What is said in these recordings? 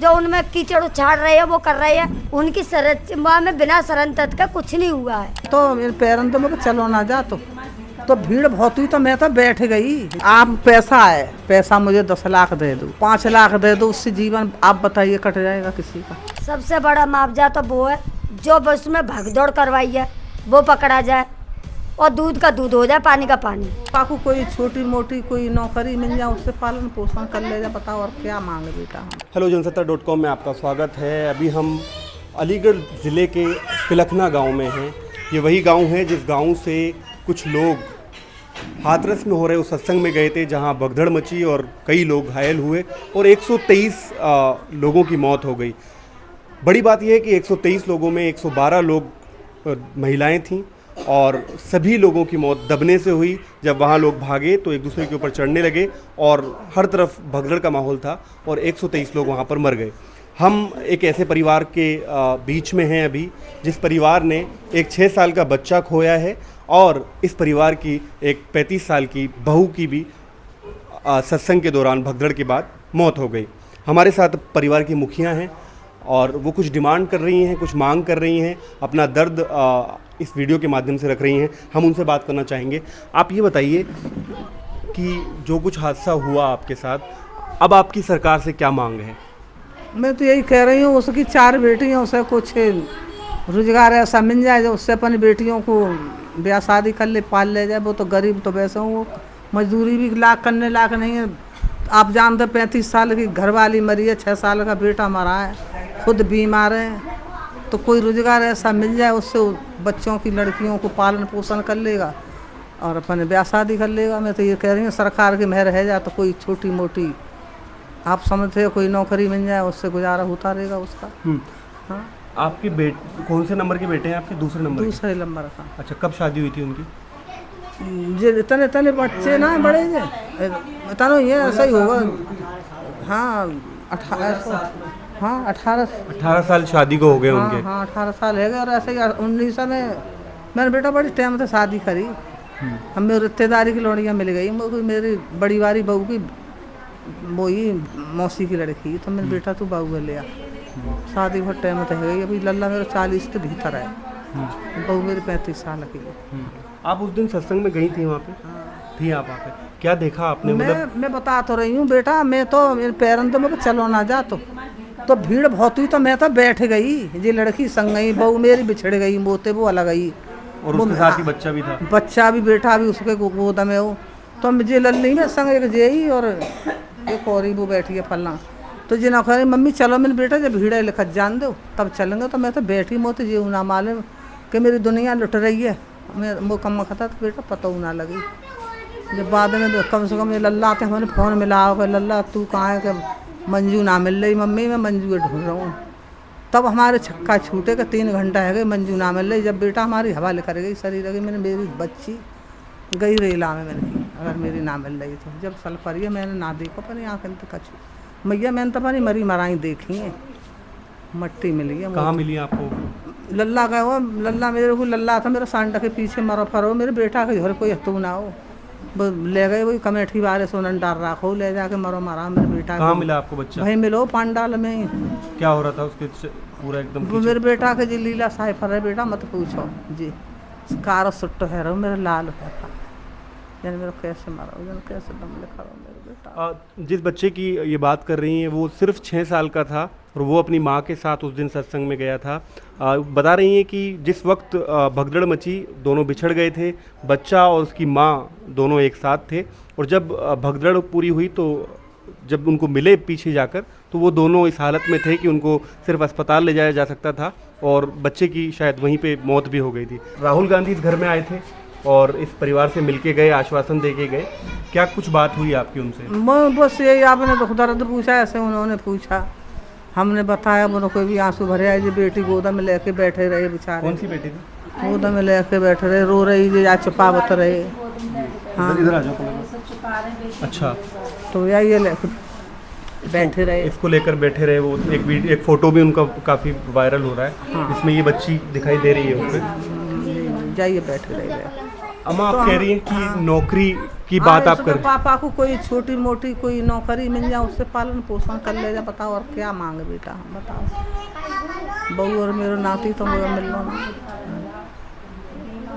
जो उनमें कीचड़ उछाड़ रहे हैं वो कर रहे हैं, उनकी सरंजा में बिना सरंतत का कुछ नहीं हुआ है। तो मेरे पैरों तो मेरे चलो ना जा तो भीड़ बहुत हुई तो मैं तो बैठ गई। आप पैसा है, पैसा मुझे 10 लाख दे दो, 5 लाख दे दो, उससे जीवन आप बताइए कट जाएगा किसी का। सबसे बड़ा मुआवजा तो वो है जो बस में भगदौड़ करवाई है वो पकड़ा जाए और दूध का दूध हो जाए, पानी का पानी। काकू कोई छोटी मोटी कोई नौकरी मिल जाए, उससे पालन पोषण कर ले जा, बताओ और क्या मांगे बेटा हम। हेलो जनसत्ता.com में आपका स्वागत है। अभी हम अलीगढ़ ज़िले के पिलखना गांव में हैं। ये वही गांव है जिस गांव से कुछ लोग हाथरस में हो रहे उस सत्संग में गए थे जहां भगदड़ मची और कई लोग घायल हुए और 123 लोगों की मौत हो गई। बड़ी बात यह है कि 123 लोगों में 112 लोग महिलाएं थीं और सभी लोगों की मौत दबने से हुई। जब वहाँ लोग भागे तो एक दूसरे के ऊपर चढ़ने लगे और हर तरफ भगदड़ का माहौल था और 123 लोग वहाँ पर मर गए। हम एक ऐसे परिवार के बीच में हैं अभी जिस परिवार ने एक 6 साल का बच्चा खोया है और इस परिवार की एक 35 साल की बहू की भी सत्संग के दौरान भगदड़ के बाद मौत हो गई। हमारे साथ परिवार की मुखिया हैं और वो कुछ डिमांड कर रही हैं, कुछ मांग कर रही हैं, अपना दर्द इस वीडियो के माध्यम से रख रही हैं। हम उनसे बात करना चाहेंगे। आप ये बताइए कि जो कुछ हादसा हुआ आपके साथ, अब आपकी सरकार से क्या मांग है? मैं तो यही कह रही हूँ, उसकी 4 बेटियाँ, उसे कुछ रोजगार ऐसा मिल जाए जो उससे अपनी बेटियों को ब्याह शादी कर ले, पाल ले जाए। वो तो गरीब तो वैसे हो, मजदूरी भी लाख करने लायक नहीं है। आप जानते 35 साल की घरवाली मरी है, 6 साल का बेटा मरा है, खुद बीमार है। तो कोई रोजगार ऐसा मिल जाए उससे बच्चों की लड़कियों को पालन पोषण कर लेगा और अपने ब्याह शादी कर लेगा। मैं तो ये कह रही हूँ सरकार की मेहर है जा तो कोई छोटी मोटी आप समझते हो कोई नौकरी मिल जाए, उससे गुजारा होता रहेगा उसका। हाँ। आपके कौन से नंबर के बेटे हैं आपके? दूसरे नंबर का। अच्छा, कब शादी हुई थी उनकी? जे इतने बच्चे ना बड़े जे इतना ये ऐसा ही होगा। हाँ 18 साल शादी को हो गए उनके। हाँ 18 साल है गए और ऐसे ही 19 में मेरा बेटा बड़ी टाइम से शादी करी। हम मेरी रिश्तेदारी की लड़कियाँ मिल गई, मेरी बड़ी वाली बहू की वही मौसी की लड़की, तो मेरा बेटा तू बहू ले आ। शादी बहुत टाइम से है गई, अभी लल्ला मेरा 40 के भीतर है, बहू मेरी 35 साल की। आप उस दिन सत्संग में गई थी वहाँ पे? थी आप वहाँ पे? क्या देखा आपने? मैं बता तो रही हूँ बेटा, मैं तो मेरे पैरों तो मेरे चलो ना जा तो भीड़ बहुत हुई तो मैं तो बैठ गई। ये लड़की संग गई, बहू मेरी बिछड़ गई, मोते वो अलग गई और उसके साथ ही बच्चा भी था। बच्चा भी बेटा भी उसके गोद में हो। तो मुझे लल्ली में संग एक जेई और एक और ही वो बैठी है फलना। तो जी ना कह मम्मी चलो मेरे बेटा जब भीड़ है लिखत जान दो तब चलेंगे। तो मैं तो बैठी मोते जी ना मालूम कि मेरी दुनिया लुट रही है। मैं वो कम खाता तो बेटा पता ना लगी। जब बाद में कम से कम ये लल्ला थे हमारे फ़ोन मिला हो, लल्ला तू कहाँ है कि मंजू ना मिल रही मम्मी, मैं मंजू ढूंढ रहा हूँ। तब हमारे छक्का छूटे कि 3 घंटा है गए मंजू ना मिल रही। जब बेटा हमारी हवाले कर गई शरीर गई, मैंने मेरी बच्ची गई रेला में मैंने की अगर मेरी ना मिल रही तो। जब सल पड़ी है मैंने ना देखो पर आँखें तो कछू मैया मैंने तो अपनी मरी मराई देखी है। मट्टी मिली है। कहाँ मिली आपको? लल्ला का वो लल्ला मेरे को लल्ला था मेरा सांडा के पीछे मरो फरो, मेरे बेटा के घर कोई हत्तू ना हो, वो ले गए वही कमेटी वाले सोनन डाल रखो, ले जाके मरो मारा मेरे बेटा। कहाँ मिला आपको बच्चा? भाई मिलो पांडाल में। क्या हो रहा था उसके पूरा एकदम? वो मेरे बेटा के जी लीला साइफर है बेटा, मत पूछो जी। कार सुट्टो है रो मेरा लाल है यानी मेरा कैसे मारा कैसे दम लिखा रहा मेरे बेटा। जिस बच्चे की ये बात कर रही हैं वो सिर्फ 6 साल का था और वो अपनी माँ के साथ उस दिन सत्संग में गया था। बता रही हैं कि जिस वक्त भगदड़ मची दोनों बिछड़ गए थे, बच्चा और उसकी माँ दोनों एक साथ थे और जब भगदड़ पूरी हुई तो जब उनको मिले पीछे जाकर तो वो दोनों इस हालत में थे कि उनको सिर्फ अस्पताल ले जाया जा सकता था और बच्चे की शायद वहीं पे मौत भी हो गई थी। राहुल गांधी इस घर में आए थे और इस परिवार से मिलके गए, आश्वासन दे के गए। क्या कुछ बात हुई आपकी उनसे? मैं बस यही आपने तो दर्द पूछा, ऐसे उन्होंने पूछा, हमने बताया। वो कोई भी आंसू भरे आए जी बेटी गोदा में लेके बैठे रहे बेचारे। कौन सी बेटी थी? गोदा में लेके बैठे रहे, रो रही जी या छुपावत रहे। हाँ इधर आ जाओ। अच्छा, तो यही लेके बैठे रहे, इसको लेकर बैठे रहे। वो एक फ़ोटो भी उनका काफ़ी वायरल हो रहा है। हाँ। इसमें ये बच्ची दिखाई दे रही है उसमें। जाइए बैठे रहे। अम्मा आप कह रही हैं कि नौकरी की बात आप इसके कर। पापा को कोई छोटी मोटी कोई नौकरी मिल जाए, उससे पालन पोषण कर ले जा। बताओ और क्या मांगे बेटा, हम बताओ। बहू और मेरे नाती तो मुझे मिल लो ना,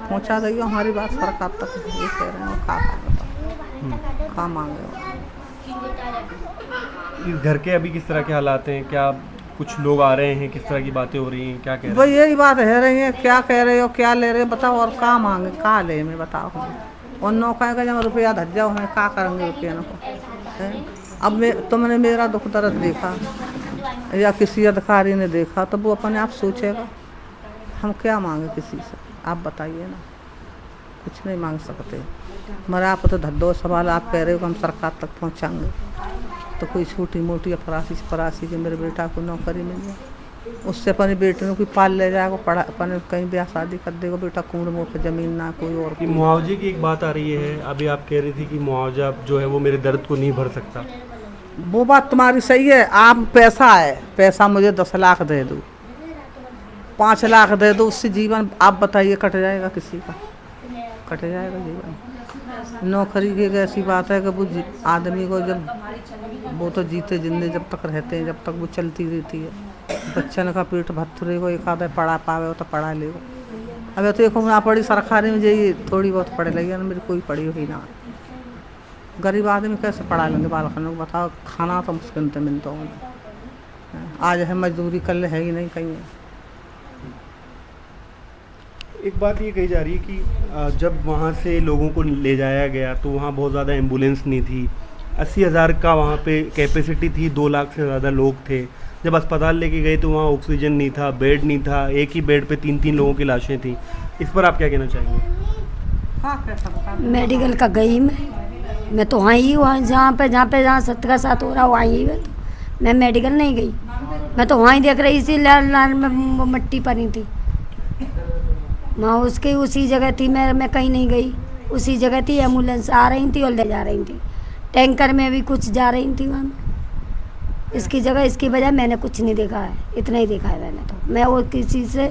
पहुँचा देगी हमारी बात सरकार तक। ये कह रहे हैं खा बताओ क्या मांगे। इस घर के अभी किस तरह के हालात हैं? क्या कुछ लोग आ रहे हैं? किस तरह की बातें हो रही हैं? क्या कह रहे भाई यही बात है रही है, क्या कह रहे हो, क्या ले रहे हो बताओ, और क्या मांगे, क्या ले में बताओ। और नौका का जब रुपया धज जाओ, हमें क्या करेंगे रुपया को। अब तुमने मेरा दुख दर्द देखा या किसी अधिकारी ने देखा तो वो अपने आप सोचेगा। हम क्या मांगे किसी से, आप बताइए ना। कुछ नहीं मांग सकते। मरा आप तो धद्दो सवाल आप कह रहे हो कि हम सरकार तक पहुँचाएंगे, तो कोई छोटी मोटी अफरासी के मेरे बेटा को नौकरी मिल जाए, उससे अपने बेटे को कोई पाल ले जाएगा, पढ़ा अपने कहीं ब्याह शादी कर देगा। बेटा कुंड मुँह जमीन ना कोई और। कि मुआवजे की एक बात आ रही है, अभी आप कह रही थी कि मुआवजा जो है वो मेरे दर्द को नहीं भर सकता। वो बात तुम्हारी सही है। आप पैसा है, पैसा मुझे 10 लाख दे दो, 5 लाख दे दो, उससे जीवन आप बताइए कट जाएगा? किसी का कट जाएगा जीवन? नौकरी की एक ऐसी बात है कि वो आदमी को जब वो तो जीते जिंदे जब तक रहते हैं, जब तक वो चलती रहती है। बच्चन का पेट भत्तरे को एक आधा पढ़ा पावे तो पढ़ा लेगा। अब तो एक ना पढ़ी सरकारी में जाइए, थोड़ी बहुत पढ़े लगी, मेरी कोई पढ़ी हुई ना। गरीब आदमी कैसे पढ़ा लेंगे बालकनों को बताओ? खाना तो मुश्किल से मिलता हूँ। आज है मजदूरी, कल है ही नहीं कहीं। एक बात ये कही जा रही है कि जब वहाँ से लोगों को ले जाया गया तो वहाँ बहुत ज़्यादा एम्बुलेंस नहीं थी। 80,000 का वहाँ पे कैपेसिटी थी, 2 लाख से ज़्यादा लोग थे। जब अस्पताल लेके गए तो वहाँ ऑक्सीजन नहीं था, बेड नहीं था, एक ही बेड पे 3-3 लोगों की लाशें थी। इस पर आप क्या कहना चाहेंगे? मेडिकल का गई मैं तो वहीं ही वहाँ जहाँ सत्य का साथ हो रहा वहाँ ही मैं मेडिकल नहीं गई। मैं तो वहीं देख रही थी, लाल में मिट्टी पड़ी थी, मैं उसकी उसी जगह थी। मैं कहीं नहीं गई, उसी जगह थी। एम्बुलेंस आ रही थी और ले जा रही थी, टैंकर में भी कुछ जा रही थी वहाँ। इसकी जगह इसकी वजह मैंने कुछ नहीं देखा है, इतना ही देखा है मैंने। तो मैं वो किसी से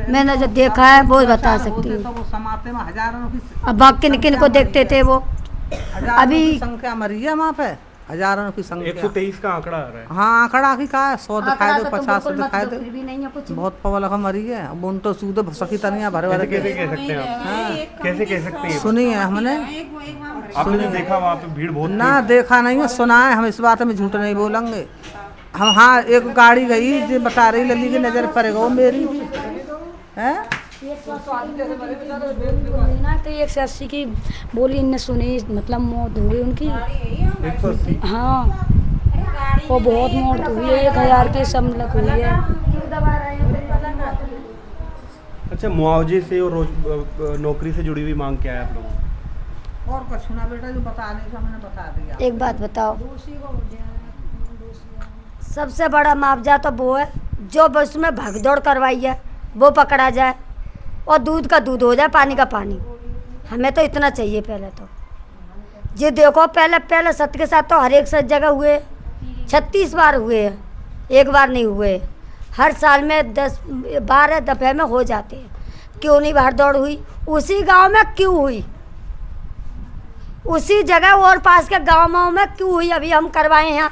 मैंने जो देखा है वो बता सकती हूँ। अब बाकी किन को देखते थे वो? अभी संख्या मरी है वहाँ पे, हजारों की संख्या। 123 का आंकड़ा आ रहा है। हाँ आंकड़ा की का है, 100 दिखाए दो, 50 दिखाए दो, भी नहीं है कुछ। बहुत पवल मरी है। अब उन तो सूद भसकी तनिया भरे भरे कैसे कह सकते हैं आप? कैसे कह सकते हैं? सुनी है हमने, आपने जो देखा वहाँ पे भीड़ बहुत ना देखा नहीं है, सुना है। हम इस बात में झूठ नहीं बोलेंगे हम। हाँ एक गाड़ी गई जो बता रही लली की नजर पड़ेगा वो मेरी है। तो 180 की बोली इनने सुनी, मतलब मौत हुई उनकी 180। हाँ, वो बहुत मौत हुई है, 1000 की समलक हुई है। अच्छा, मुआवजे से और नौकरी से जुड़ी हुई मांग क्या है आप लोगों की? और कुछ ना बेटा, जो बता नहीं हमने बता दिया। एक बात बताओ, सबसे बड़ा मुआवजा तो वो है जो उसमें भगदौड़ करवाई है वो पकड़ा जाए, और दूध का दूध हो जाए, पानी का पानी। हमें तो इतना चाहिए। पहले तो ये देखो, पहले सत्य के साथ तो हर एक जगह हुए, 36 बार हुए हैं, एक बार नहीं हुए। हर साल में 10-12 दफे में हो जाते हैं। क्यों नहीं भागदौड़ हुई? उसी गांव में क्यों हुई? उसी जगह और पास के गाँवों में क्यों हुई? अभी हम करवाए हैं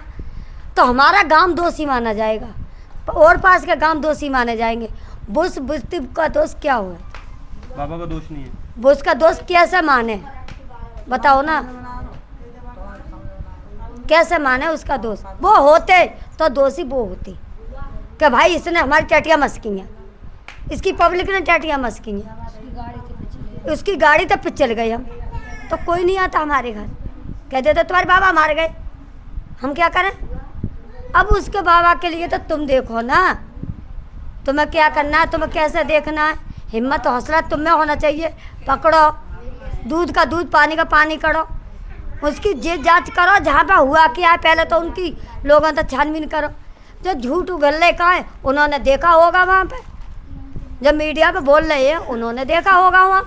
तो हमारा गांव दोषी माना जाएगा, और पास के गांव दोषी माने जाएंगे। बुश का दोष क्या हुआ? बाबा का दोष नहीं है। बुश का दोष कैसे माने? बताओ ना, कैसे माने उसका दोष? वो होते तो दोषी वो होती कि भाई इसने हमारी टटियाँ मस्की हैं, इसकी पब्लिक ने टटियाँ मस्की हैं, उसकी गाड़ी तो पिछल गई। हम तो कोई नहीं आता हमारे घर, कहते तो तुम्हारे बाबा मार गए, हम क्या करें? अब उसके बाबा के लिए तो तुम देखो ना, तुम्हें क्या करना है, तुम्हें कैसे देखना है। हिम्मत हौसला तुम में होना चाहिए। पकड़ो, दूध का दूध, पानी का पानी करो, उसकी जे जांच करो जहाँ पे हुआ क्या है। पहले तो उनकी लोगों तो छानबीन करो। जो झूठ उगलने का है उन्होंने देखा होगा वहाँ पे, जब मीडिया पे बोल रहे हैं उन्होंने देखा होगा। वहाँ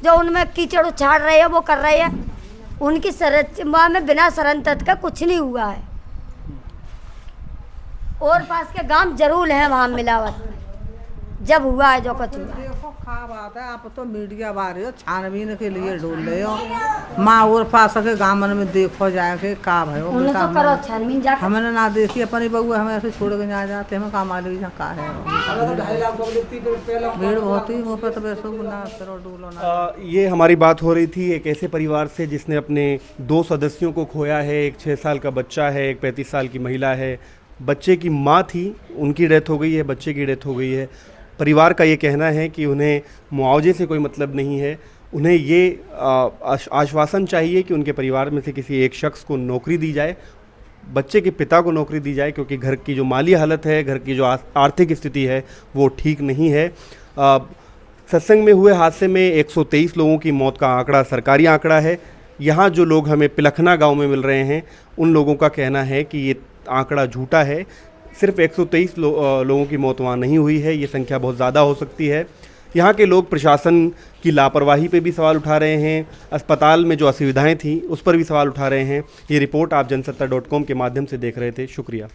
जो उनमें कीचड़ उछाड़ रहे हैं वो कर रहे हैं, उनकी वहाँ में बिना शरण तत्व का कुछ नहीं हुआ है। और पास के गांव जरूर है वहाँ मिलावट में, जब हुआ है जो कुछ हुआ। खा बात है, आप तो मीडिया बारे हो छानबीन के लिए ढूंढ रहे हो। माँ और पास के गाँव में देखो जाके का भयो उन्हें तो करो छानबीन जाकर। हमने ना देखी अपनी बहू हमें ऐसे छोड़ के ना जाते हमें काम मालूम यहाँ का है। भीड़ बहुत ही वो पे तो वैसे ना करो डूलो ना। ये हमारी बात हो रही थी एक ऐसे परिवार से जिसने अपने 2 सदस्यों को खोया है। एक 6 साल का बच्चा है, एक 35 साल की महिला है। बच्चे की माँ थी, उनकी डेथ हो गई है, बच्चे की डेथ हो गई है। परिवार का ये कहना है कि उन्हें मुआवजे से कोई मतलब नहीं है, उन्हें ये आश्वासन चाहिए कि उनके परिवार में से किसी एक शख्स को नौकरी दी जाए, बच्चे के पिता को नौकरी दी जाए, क्योंकि घर की जो माली हालत है, घर की जो आर्थिक स्थिति है वो ठीक नहीं है। सत्संग में हुए हादसे में 123 लोगों की मौत का आंकड़ा सरकारी आंकड़ा है। यहाँ जो लोग हमें पिलखना गांव में मिल रहे हैं उन लोगों का कहना है कि ये आंकड़ा झूठा है। सिर्फ 123 लोगों की मौत वहाँ नहीं हुई है, ये संख्या बहुत ज़्यादा हो सकती है। यहाँ के लोग प्रशासन की लापरवाही पे भी सवाल उठा रहे हैं, अस्पताल में जो असुविधाएं थी उस पर भी सवाल उठा रहे हैं। ये रिपोर्ट आप जनसत्ता.com के माध्यम से देख रहे थे। शुक्रिया।